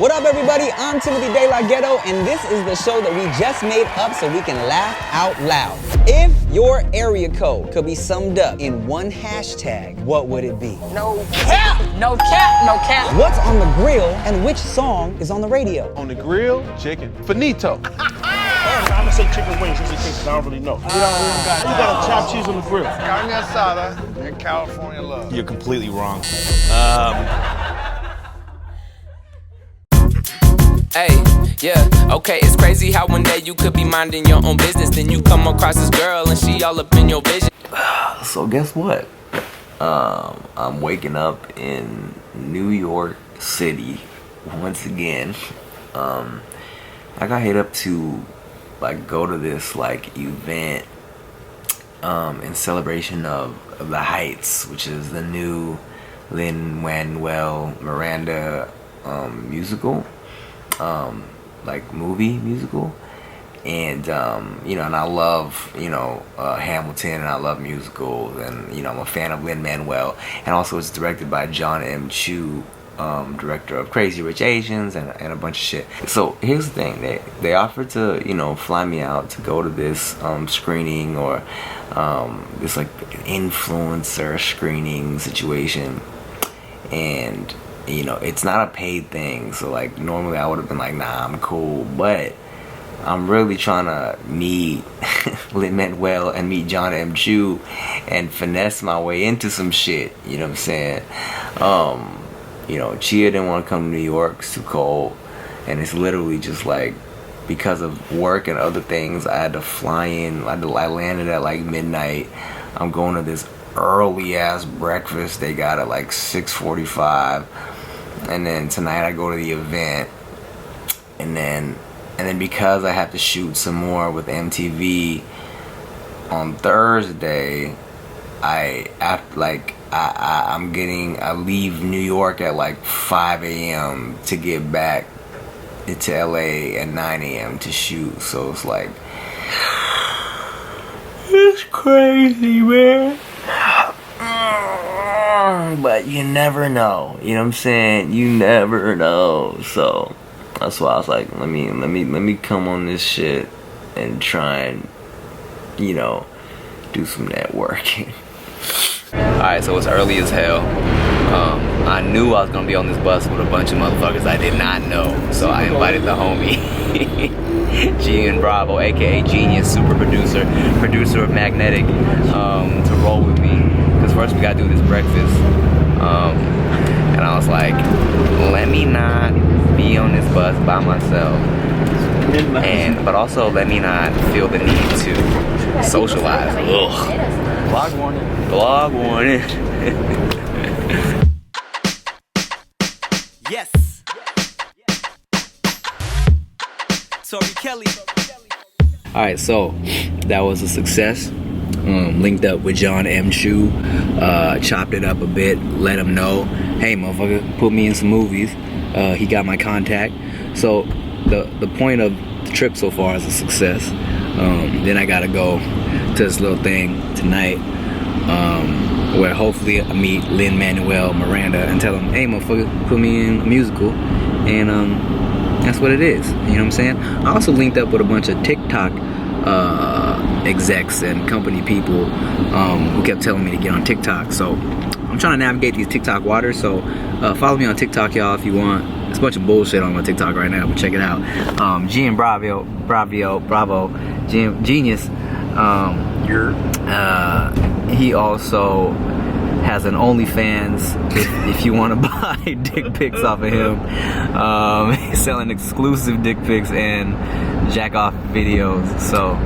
What up, everybody? I'm Timothy De La Ghetto, and this is the show that we just made up so we can laugh out loud. If your area code could be summed up in one hashtag, what would it be? No cap! No cap! No cap! What's on the grill and which song is on the radio? On the grill, chicken. Finito. I'm gonna say chicken wings just in case I don't really know. We don't got it. You got a chopped cheese on the grill. Carne asada and California love. You're completely wrong. Hey, yeah, okay, it's crazy how one day you could be minding your own business, then you come across this girl and she all up in your vision. So guess what? I'm waking up in New York City once again. I got hit up to like go to this like event in celebration of The Heights, which is the new Lin-Manuel Miranda musical. Like movie musical, and you know, and I love, you know, Hamilton, and I love musicals, and you know, I'm a fan of Lin-Manuel, and also it's directed by John M. Chu, director of Crazy Rich Asians and a bunch of shit. So here's the thing, they offered to, you know, fly me out to go to this screening, or this like influencer screening situation, and you know, it's not a paid thing, so like normally I would have been like, nah, I'm cool, but I'm really trying to meet Lin-Manuel and meet John M. Chu and finesse my way into some shit, you know what I'm saying? You know, Chia didn't want to come to New York, it's too cold, and it's literally just like, because of work and other things, I had to fly in, I landed at like midnight. I'm going to this early ass breakfast they got at like 6:45, and then tonight I go to the event, and then because I have to shoot some more with MTV on Thursday, I leave New York at like 5 a.m. to get back to LA at 9 a.m. to shoot. So it's like, it's crazy, man. But you never know, you know what I'm saying? You never know. So that's why I was like, let me come on this shit and try and, you know, do some networking. Alright, so it's early as hell. I knew I was gonna be on this bus with a bunch of motherfuckers I did not know, so I invited the homie Gian Bravo, aka Genius, super producer of Magnetic, to roll with me, because first we gotta do this breakfast, and I was like, let me not be on this bus by myself, but also let me not feel the need to socialize. Ugh. Vlog warning. Vlog warning. Yes. Tori Kelly. Alright, so that was a success. Linked up with John M. Chu, chopped it up a bit, let him know, hey motherfucker, put me in some movies. He got my contact. So the point of the trip so far is a success. Then I gotta go to this little thing tonight, where hopefully I meet Lin-Manuel Miranda and tell him, hey motherfucker, put me in a musical, and that's what it is, you know what I'm saying? I also linked up with a bunch of TikTok execs and company people who kept telling me to get on TikTok, so I'm trying to navigate these TikTok waters. So follow me on TikTok, y'all, if you want. It's a bunch of bullshit on my TikTok right now, but check it out. Gian Bravo, Genius. He also has an OnlyFans if you want to buy dick pics off of him. He's selling exclusive dick pics and jack off videos, so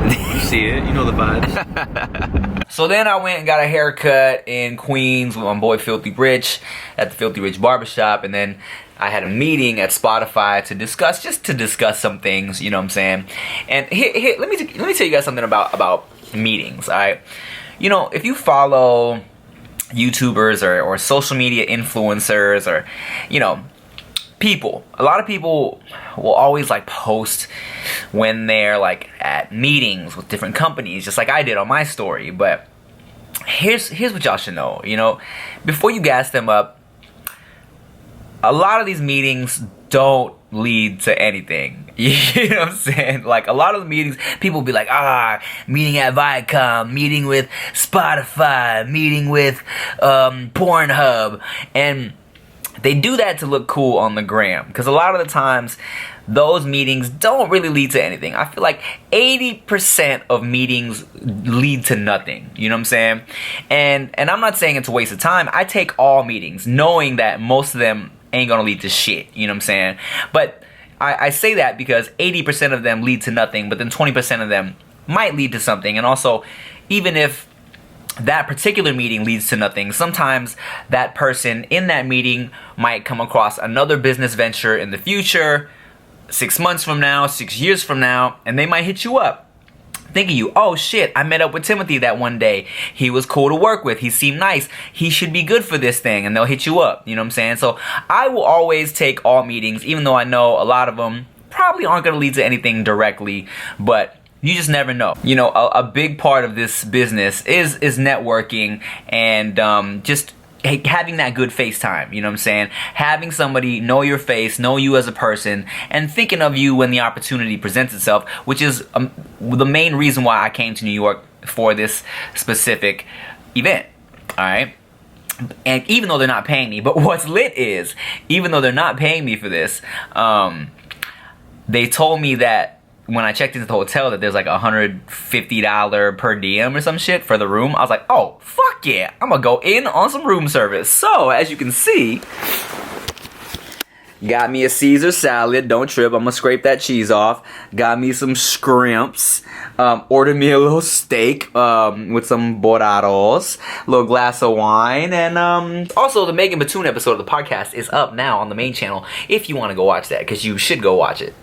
You see it, you know the vibes. So then I went and got a haircut in Queens with my boy Filthy Rich at the Filthy Rich Barbershop, and then I had a meeting at Spotify to discuss some things, you know what I'm saying? And here let me tell you guys something about meetings, alright? You know, if you follow YouTubers or social media influencers, or, you know, a lot of people will always like post when they're like at meetings with different companies, just like I did on my story. But here's what y'all should know, you know, before you gas them up, a lot of these meetings don't lead to anything. You know what I'm saying? Like, a lot of the meetings, people will be like, meeting at Viacom, meeting with Spotify, meeting with Pornhub, and they do that to look cool on the gram, because a lot of the times those meetings don't really lead to anything. I feel like 80% of meetings lead to nothing. You know what I'm saying? And I'm not saying it's a waste of time. I take all meetings knowing that most of them ain't gonna lead to shit. You know what I'm saying? But I say that because 80% of them lead to nothing, but then 20% of them might lead to something. And also, even if that particular meeting leads to nothing, sometimes that person in that meeting might come across another business venture in the future, 6 months from now, 6 years from now, and they might hit you up thinking you, oh shit, I met up with Timothy that one day. He was cool to work with. He seemed nice. He should be good for this thing. And they'll hit you up. You know what I'm saying? So I will always take all meetings, even though I know a lot of them probably aren't going to lead to anything directly, but you just never know. You know, a big part of this business is networking and just having that good face time. You know what I'm saying? Having somebody know your face, know you as a person, and thinking of you when the opportunity presents itself, which is the main reason why I came to New York for this specific event. Alright? And even though they're not paying me, but what's lit is, even though they're not paying me for this, they told me that when I checked into the hotel that there's like $150 per diem or some shit for the room. I was like, oh, fuck yeah, I'm gonna go in on some room service. So, as you can see, got me a Caesar salad. Don't trip, I'm gonna scrape that cheese off. Got me some scrimps. Ordered me a little steak with some borados, a little glass of wine, and also the Megan Batoon episode of the podcast is up now on the main channel if you want to go watch that, because you should go watch it.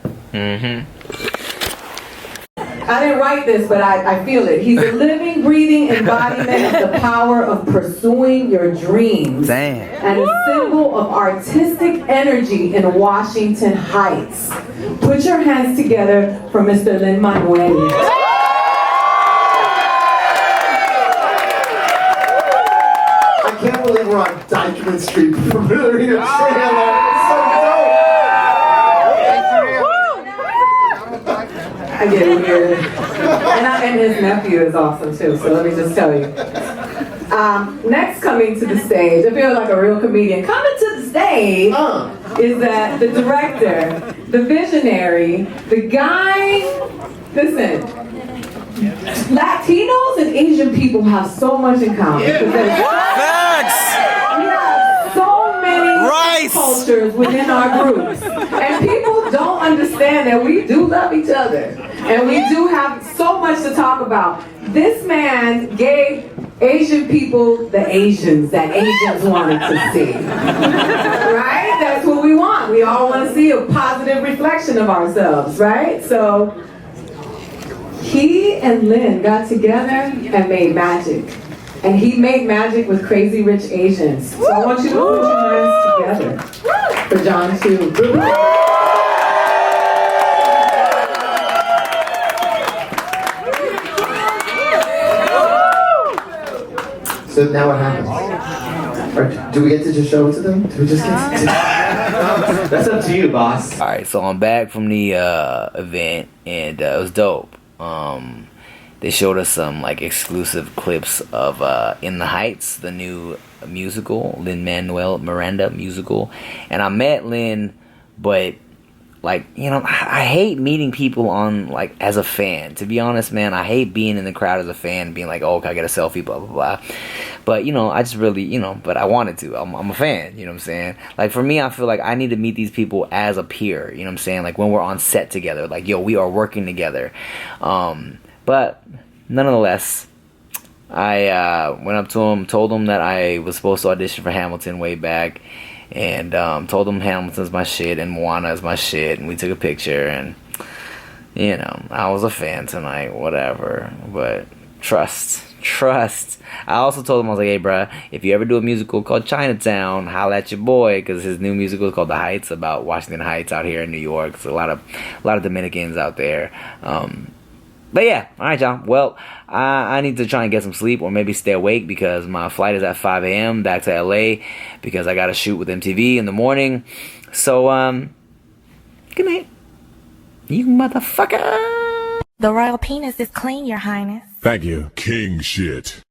I didn't write this, but I feel it. He's a living, breathing embodiment of the power of pursuing your dreams. Damn. And a symbol of artistic energy in Washington Heights. Put your hands together for Mr. Lin-Manuel. I can't believe we're on Dykeman Street for Maria Chandler. I get weird. And his nephew is awesome too, so let me just tell you. Next coming to the stage, I feel like a real comedian. Coming to the stage is that the director, the visionary, the guy, listen, Latinos and Asian people have so much in common. Facts! We have so many cultures within our groups. And people don't understand that we do love each other. And we do have so much to talk about. This man gave Asian people the Asians that Asians wanted to see. Right? That's what we want. We all want to see a positive reflection of ourselves, right? So he and Lynn got together and made magic. And he made magic with Crazy Rich Asians. So I want you to put your hands together for John too. So now what happens? Or do we get to just show it to them? Do we just get to... That's up to you, boss. Alright, so I'm back from the event, and it was dope. They showed us some like exclusive clips of In the Heights, the new musical, lin-manuel Miranda musical. And I met Lin, but like, you know, I hate meeting people on, like, as a fan. To be honest, man, I hate being in the crowd as a fan, being like, oh, can I get a selfie, blah, blah, blah. But, you know, I just really, you know, but I wanted to. I'm a fan, you know what I'm saying? Like, for me, I feel like I need to meet these people as a peer, you know what I'm saying? Like, when we're on set together, like, yo, we are working together. But, nonetheless, I went up to him, told him that I was supposed to audition for Hamilton way back. And told him Hamilton's my shit and Moana is my shit, and we took a picture, and you know, I was a fan tonight, whatever. But trust. I also told him, I was like, hey bruh, if you ever do a musical called Chinatown, holla at your boy, because his new musical is called The Heights, about Washington Heights out here in New York. So a lot of Dominicans out there. But yeah, alright y'all. Well, I need to try and get some sleep or maybe stay awake because my flight is at 5 a.m. back to LA because I gotta shoot with MTV in the morning. So, good night. You motherfucker. The royal penis is clean, Your Highness. Thank you, king shit.